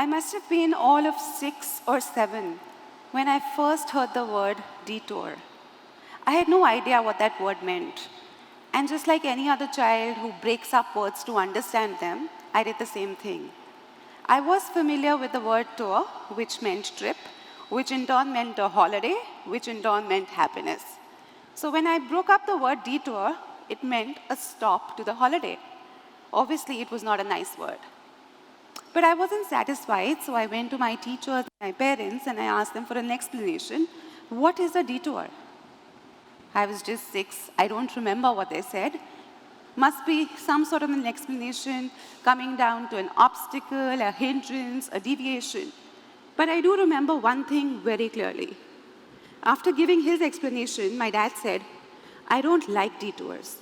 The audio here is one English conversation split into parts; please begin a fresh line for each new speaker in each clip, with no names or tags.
I must have been all of 6 or 7 when I first heard the word detour. I had no idea what that word meant. And just like any other child who breaks up words to understand them, I did the same thing. I was familiar with the word tour, which meant trip, which in turn meant a holiday, which in turn meant happiness. So when I broke up the word detour, it meant a stop to the holiday. Obviously, it was not a nice word. But I wasn't satisfied, so I went to my teachers, my parents, and I asked them for an explanation. What is a detour? I was just 6. I don't remember what they said. Must be some sort of an explanation coming down to an obstacle, a hindrance, a deviation. But I do remember one thing very clearly. After giving his explanation, my dad said, I don't like detours.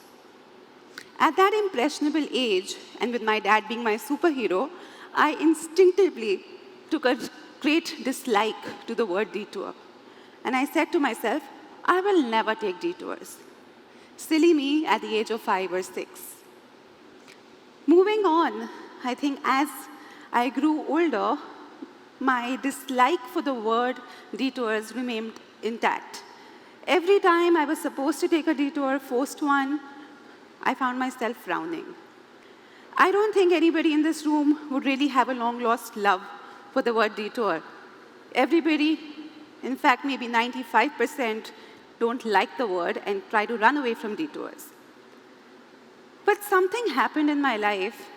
At that impressionable age, and with my dad being my superhero, I instinctively took a great dislike to the word detour. And I said to myself, I will never take detours. Silly me at the age of 5 or 6. Moving on, I think as I grew older, my dislike for the word detours remained intact. Every time I was supposed to take a detour, forced one, I found myself frowning. I don't think anybody in this room would really have a long-lost love for the word detour. Everybody, in fact, maybe 95%, don't like the word and try to run away from detours. But something happened in my life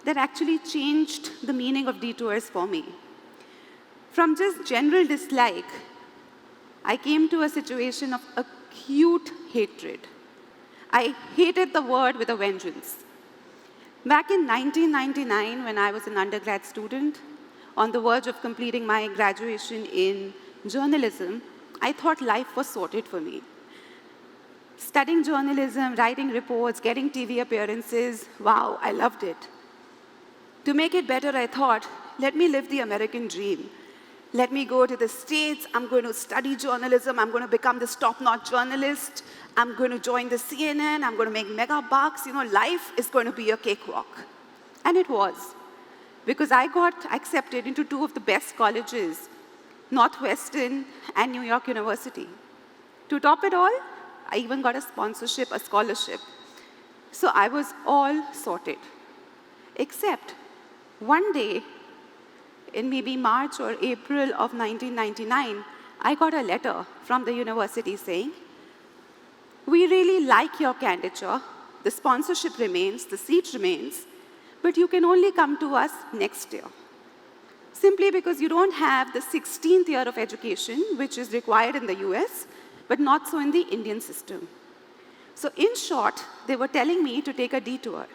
that actually changed the meaning of detours for me. From just general dislike, I came to a situation of acute hatred. I hated the word with a vengeance. Back in 1999, when I was an undergrad student, on the verge of completing my graduation in journalism, I thought life was sorted for me. Studying journalism, writing reports, getting TV appearances, wow, I loved it. To make it better, I thought, let me live the American dream. Let me go to the States, I'm going to study journalism, I'm going to become this top-notch journalist, I'm going to join the CNN, I'm going to make mega bucks, life is going to be a cakewalk. And it was, because I got accepted into 2 of the best colleges, Northwestern and New York University. To top it all, I even got a sponsorship, a scholarship. So I was all sorted. Except one day, in maybe March or April of 1999, I got a letter from the university saying, we really like your candidature, the sponsorship remains, the seat remains, but you can only come to us next year. Simply because you don't have the 16th year of education, which is required in the US, but not so in the Indian system. So in short, they were telling me to take a detour.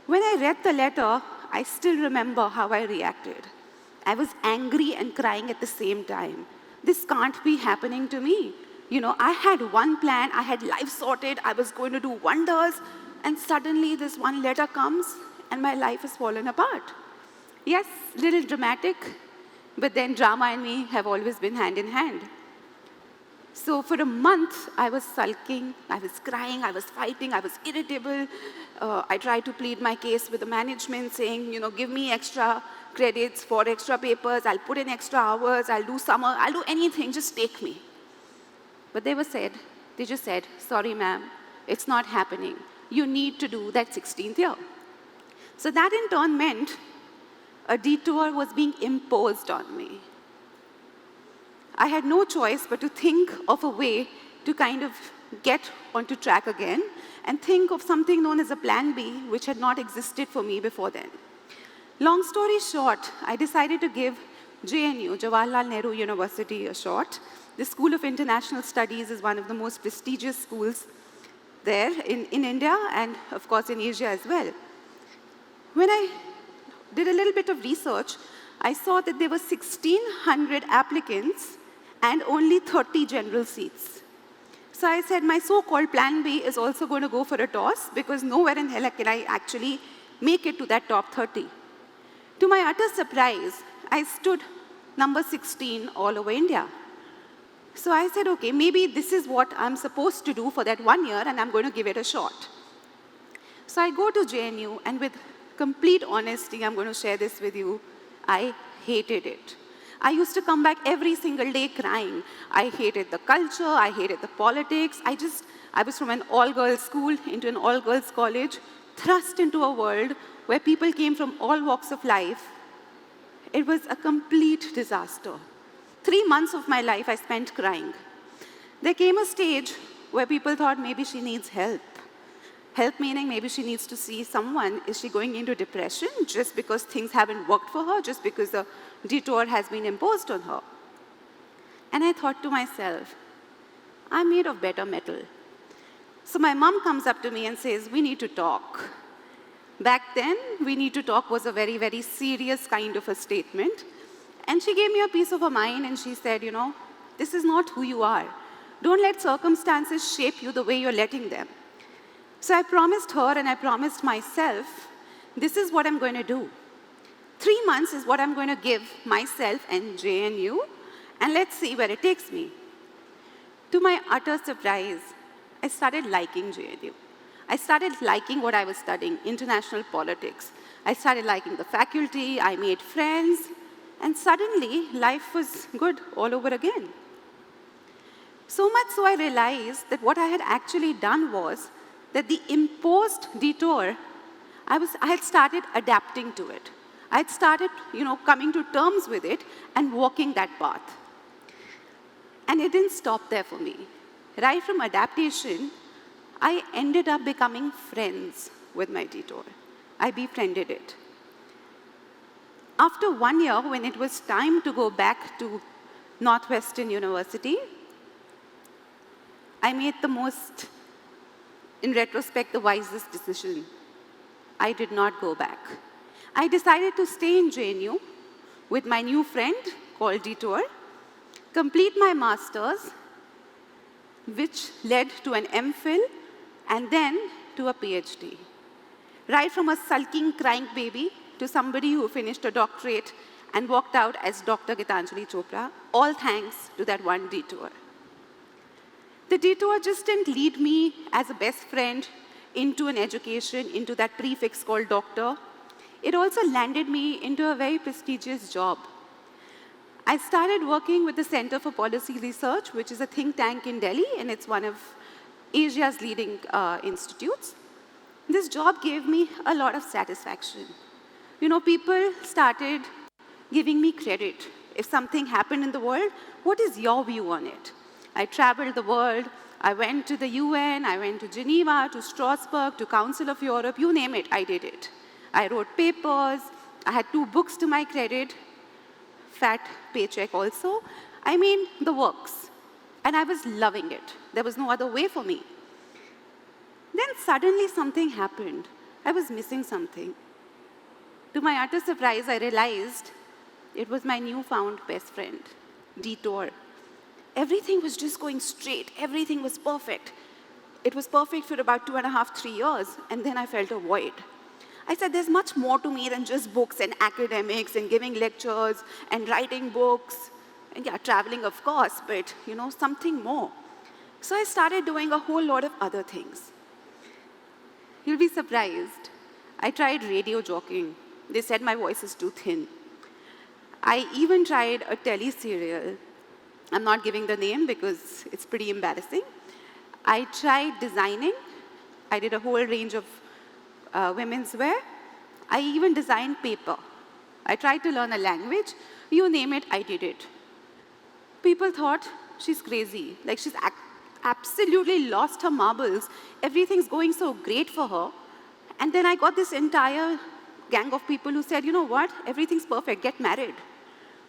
When I read the letter, I still remember how I reacted. I was angry and crying at the same time. This can't be happening to me. I had one plan, I had life sorted, I was going to do wonders, and suddenly this one letter comes and my life has fallen apart. Yes, a little dramatic, but then drama and me have always been hand in hand. So for a month, I was sulking, I was crying, I was fighting, I was irritable. I tried to plead my case with the management saying, give me extra credits for extra papers, I'll put in extra hours, I'll do summer, I'll do anything, just take me. But they just said, sorry ma'am, it's not happening. You need to do that 16th year. So that in turn meant a detour was being imposed on me. I had no choice but to think of a way to kind of get onto track again and think of something known as a plan B, which had not existed for me before then. Long story short, I decided to give JNU, Jawaharlal Nehru University, a shot. The School of International Studies is one of the most prestigious schools there in India and, of course, in Asia as well. When I did a little bit of research, I saw that there were 1,600 applicants and only 30 general seats. So I said, my so-called plan B is also going to go for a toss because nowhere in hell can I actually make it to that top 30. To my utter surprise, I stood number 16 all over India. So I said, okay, maybe this is what I'm supposed to do for that 1 year, and I'm going to give it a shot. So I go to JNU, and with complete honesty, I'm going to share this with you. I hated it. I used to come back every single day crying. I hated the culture, I hated the politics. I was from an all-girls school into an all-girls college, thrust into a world where people came from all walks of life. It was a complete disaster. 3 months of my life I spent crying. There came a stage where people thought maybe she needs help. Help meaning maybe she needs to see someone. Is she going into depression just because things haven't worked for her, just because a detour has been imposed on her? And I thought to myself, I'm made of better metal. So my mom comes up to me and says, we need to talk. Back then, we need to talk was a very, very serious kind of a statement. And she gave me a piece of her mind and she said, this is not who you are. Don't let circumstances shape you the way you're letting them. So I promised her and I promised myself, this is what I'm going to do. 3 months is what I'm going to give myself and JNU, and let's see where it takes me. To my utter surprise, I started liking JNU. I started liking what I was studying, international politics. I started liking the faculty, I made friends, and suddenly life was good all over again. So much so I realized that what I had actually done was that the imposed detour, I had started adapting to it. I had started, coming to terms with it and walking that path. And it didn't stop there for me. Right from adaptation, I ended up becoming friends with my detour. I befriended it. After 1 year, when it was time to go back to Northwestern University, I made the most, in retrospect, the wisest decision. I did not go back. I decided to stay in JNU with my new friend called Detour, complete my master's, which led to an MPhil, and then to a PhD. Right from a sulking, crying baby to somebody who finished a doctorate and walked out as Dr. Geetanjali Chopra, all thanks to that one detour. The detour just didn't lead me as a best friend into an education, into that prefix called doctor. It also landed me into a very prestigious job. I started working with the Center for Policy Research, which is a think tank in Delhi, and it's one of Asia's leading institutes. This job gave me a lot of satisfaction. People started giving me credit. If something happened in the world, what is your view on it? I traveled the world. I went to the UN, I went to Geneva, to Strasbourg, to Council of Europe, you name it, I did it. I wrote papers. I had 2 books to my credit, fat paycheck also. I mean, the works. And I was loving it. There was no other way for me. Then suddenly something happened. I was missing something. To my utter surprise, I realized it was my newfound best friend, Detour. Everything was just going straight. Everything was perfect. It was perfect for about 2.5, 3 years, and then I felt a void. I said, there's much more to me than just books and academics and giving lectures and writing books. And yeah, traveling, of course, but, something more. So I started doing a whole lot of other things. You'll be surprised. I tried radio jockeying. They said my voice is too thin. I even tried a tele-serial. I'm not giving the name because it's pretty embarrassing. I tried designing. I did a whole range of women's wear. I even designed paper. I tried to learn a language. You name it, I did it. People thought she's crazy. Like she's absolutely lost her marbles. Everything's going so great for her. And then I got this entire gang of people who said, you know what, everything's perfect, get married.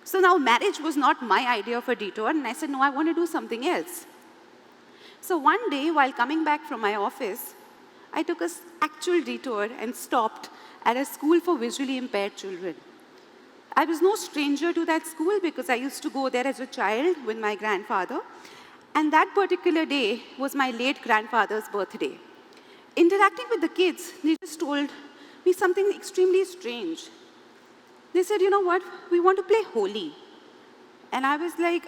So now marriage was not my idea of a detour, and I said, no, I want to do something else. So one day, while coming back from my office, I took an actual detour and stopped at a school for visually impaired children. I was no stranger to that school because I used to go there as a child with my grandfather. And that particular day was my late grandfather's birthday. Interacting with the kids, they just told me something extremely strange. They said, you know what, we want to play Holi. And I was like,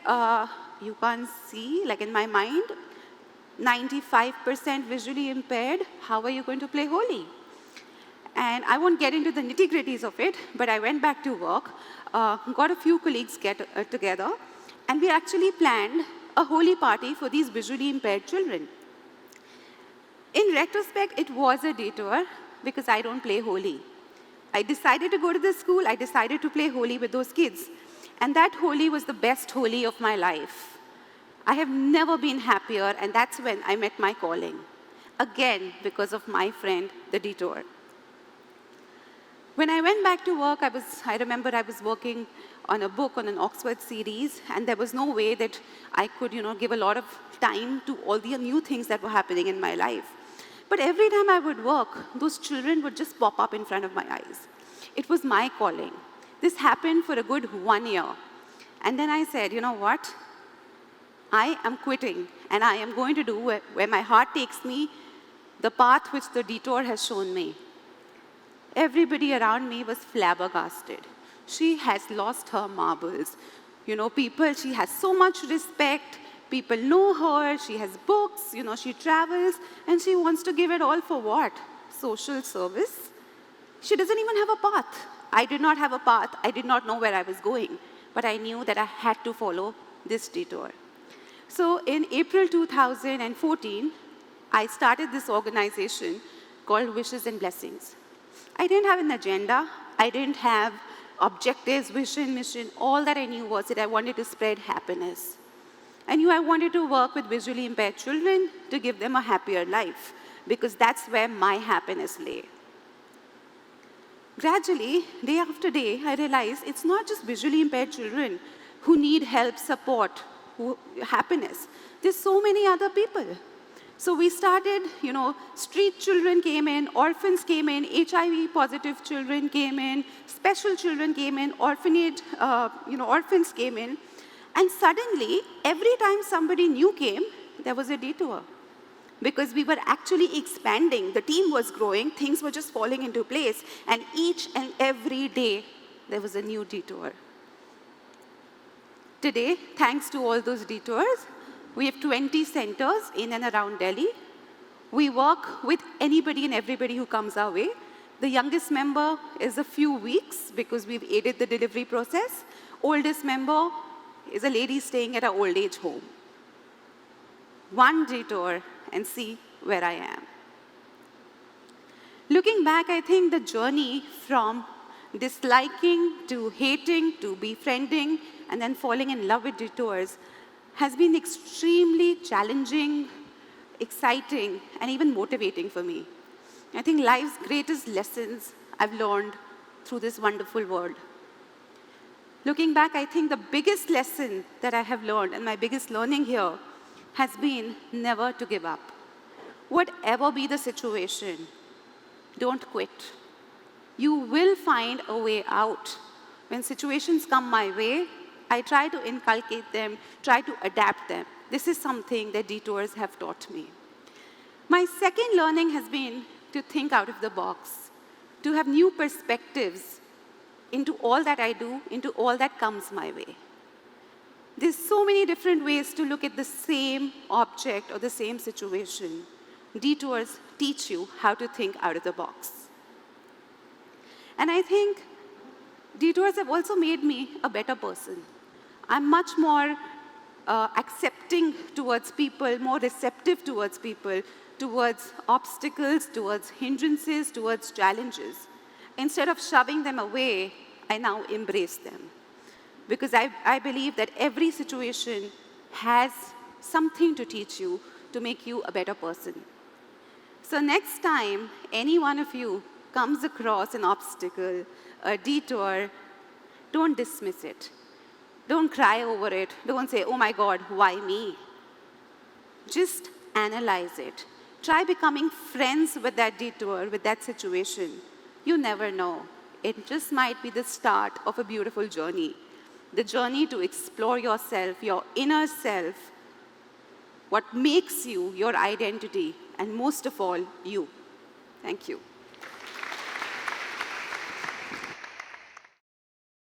you can't see? Like in my mind, 95% visually impaired, how are you going to play Holi? And I won't get into the nitty-gritties of it, but I went back to work, got a few colleagues together, and we actually planned a Holi party for these visually impaired children. In retrospect, it was a detour because I don't play Holi. I decided to go to the school, I decided to play Holi with those kids. And that Holi was the best Holi of my life. I have never been happier, and that's when I met my calling. Again, because of my friend, the detour. When I went back to work, I remember I was working on a book on an Oxford series, and there was no way that I could, give a lot of time to all the new things that were happening in my life. But every time I would work, those children would just pop up in front of my eyes. It was my calling. This happened for a good 1 year. And then I said, you know what? I am quitting, and I am going to do where my heart takes me, the path which the detour has shown me. Everybody around me was flabbergasted. She has lost her marbles. She has so much respect. People know her. She has books. She travels. And she wants to give it all for what? Social service? She doesn't even have a path. I did not have a path. I did not know where I was going. But I knew that I had to follow this detour. So in April 2014, I started this organization called Wishes and Blessings. I didn't have an agenda. I didn't have objectives, vision, mission. All that I knew was that I wanted to spread happiness. I knew I wanted to work with visually impaired children to give them a happier life, because that's where my happiness lay. Gradually, day after day, I realized it's not just visually impaired children who need help, support, happiness. There's so many other people. So we started, street children came in, orphans came in, HIV-positive children came in, special children came in, orphanage, orphans came in. And suddenly, every time somebody new came, there was a detour. Because we were actually expanding, the team was growing, things were just falling into place, and each and every day, there was a new detour. Today, thanks to all those detours, we have 20 centers in and around Delhi. We work with anybody and everybody who comes our way. The youngest member is a few weeks because we've aided the delivery process. Oldest member is a lady staying at our old age home. One detour and see where I am. Looking back, I think the journey from disliking to hating to befriending and then falling in love with detours has been extremely challenging, exciting, and even motivating for me. I think life's greatest lessons I've learned through this wonderful world. Looking back, I think the biggest lesson that I have learned, and my biggest learning here, has been never to give up. Whatever be the situation, don't quit. You will find a way out. When situations come my way, I try to inculcate them, try to adapt them. This is something that detours have taught me. My second learning has been to think out of the box, to have new perspectives into all that I do, into all that comes my way. There's so many different ways to look at the same object or the same situation. Detours teach you how to think out of the box. And I think detours have also made me a better person. I'm much more accepting towards people, more receptive towards people, towards obstacles, towards hindrances, towards challenges. Instead of shoving them away, I now embrace them. Because I believe that every situation has something to teach you to make you a better person. So next time any one of you comes across an obstacle, a detour, don't dismiss it. Don't cry over it. Don't say, oh my God, why me? Just analyze it. Try becoming friends with that detour, with that situation. You never know. It just might be the start of a beautiful journey. The journey to explore yourself, your inner self, what makes you, your identity, and most of all, you. Thank you.